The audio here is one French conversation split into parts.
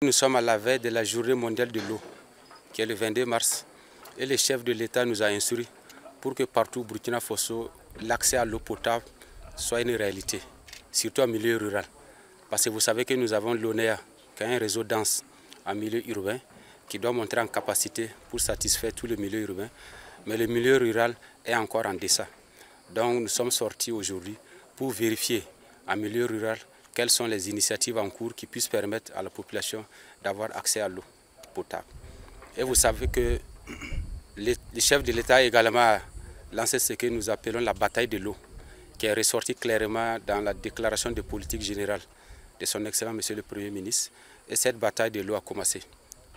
Nous sommes à la veille de la journée mondiale de l'eau, qui est le 22 mars, et le chef de l'État nous a instruit pour que partout au Burkina Faso, l'accès à l'eau potable soit une réalité, surtout en milieu rural. Parce que vous savez que nous avons l'ONEA, qui a un réseau dense en milieu urbain, qui doit monter en capacité pour satisfaire tout le milieu urbain, mais le milieu rural est encore en deçà. Donc nous sommes sortis aujourd'hui pour vérifier en milieu rural quelles sont les initiatives en cours qui puissent permettre à la population d'avoir accès à l'eau potable. Et vous savez que le chef de l'État a également lancé ce que nous appelons la bataille de l'eau, qui est ressorti clairement dans la déclaration de politique générale de son excellent Monsieur le Premier ministre. Et cette bataille de l'eau a commencé.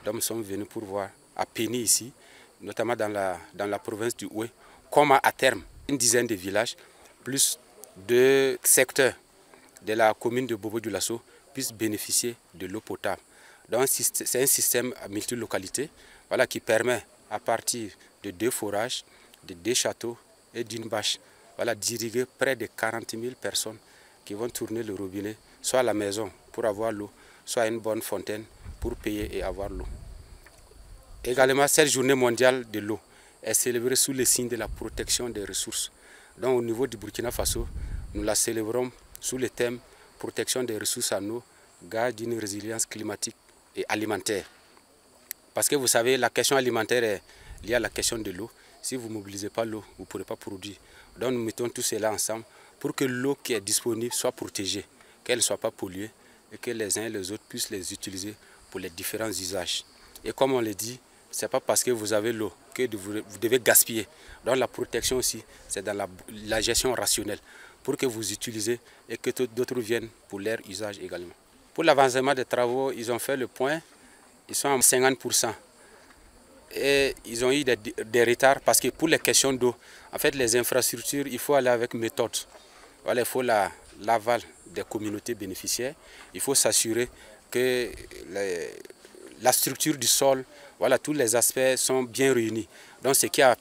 Donc nous sommes venus pour voir à Péni ici, notamment dans la province du Oué, comment à terme, une dizaine de villages, plus de secteurs de la commune de Bobo-Dioulasso puissent bénéficier de l'eau potable. Donc c'est un système à multilocalité, voilà, qui permet à partir de 2 forages, de 2 châteaux et d'une bâche, voilà, d'irriguer près de 40 000 personnes qui vont tourner le robinet, soit à la maison pour avoir l'eau, soit à une bonne fontaine pour payer et avoir l'eau. Également, cette journée mondiale de l'eau est célébrée sous le signe de la protection des ressources. Donc au niveau du Burkina Faso, nous la célébrons sous le thème protection des ressources en eau, gage d'une résilience climatique et alimentaire. Parce que vous savez, la question alimentaire est liée à la question de l'eau. Si vous ne mobilisez pas l'eau, vous ne pourrez pas produire. Donc nous mettons tout cela ensemble pour que l'eau qui est disponible soit protégée, qu'elle ne soit pas polluée et que les uns et les autres puissent les utiliser pour les différents usages. Et comme on le dit, ce n'est pas parce que vous avez l'eau que vous devez gaspiller. Donc la protection aussi, c'est dans la gestion rationnelle, pour que vous utilisez et que d'autres viennent pour leur usage également. Pour l'avancement des travaux, ils ont fait le point, ils sont à 50%. Et ils ont eu des retards parce que pour les questions d'eau, en fait les infrastructures, il faut aller avec méthode. Voilà, il faut l'aval des communautés bénéficiaires, il faut s'assurer que la structure du sol, voilà, tous les aspects sont bien réunis. Donc ce qui a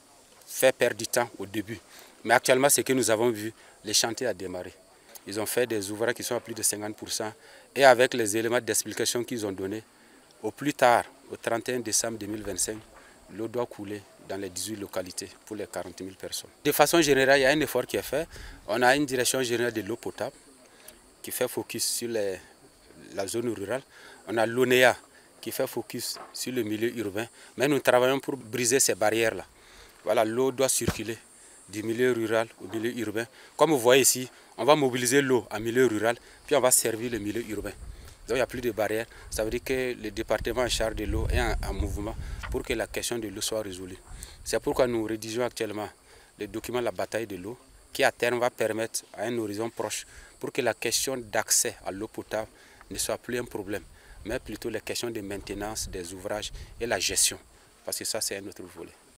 fait perdre du temps au début. Mais actuellement, ce que nous avons vu, les chantiers ont démarré. Ils ont fait des ouvrages qui sont à plus de 50%. Et avec les éléments d'explication qu'ils ont donnés, au plus tard, au 31 décembre 2025, l'eau doit couler dans les 18 localités pour les 40 000 personnes. De façon générale, il y a un effort qui est fait. On a une direction générale de l'eau potable qui fait focus sur la zone rurale. On a l'ONEA qui fait focus sur le milieu urbain. Mais nous travaillons pour briser ces barrières-là. Voilà, l'eau doit circuler du milieu rural au milieu urbain. Comme vous voyez ici, on va mobiliser l'eau en milieu rural, puis on va servir le milieu urbain. Donc il n'y a plus de barrières. Ça veut dire que le département en charge de l'eau est en mouvement pour que la question de l'eau soit résolue. C'est pourquoi nous rédigeons actuellement le document La bataille de l'eau, qui à terme va permettre à un horizon proche pour que la question d'accès à l'eau potable ne soit plus un problème, mais plutôt les questions de maintenance des ouvrages et la gestion, parce que ça c'est un autre volet.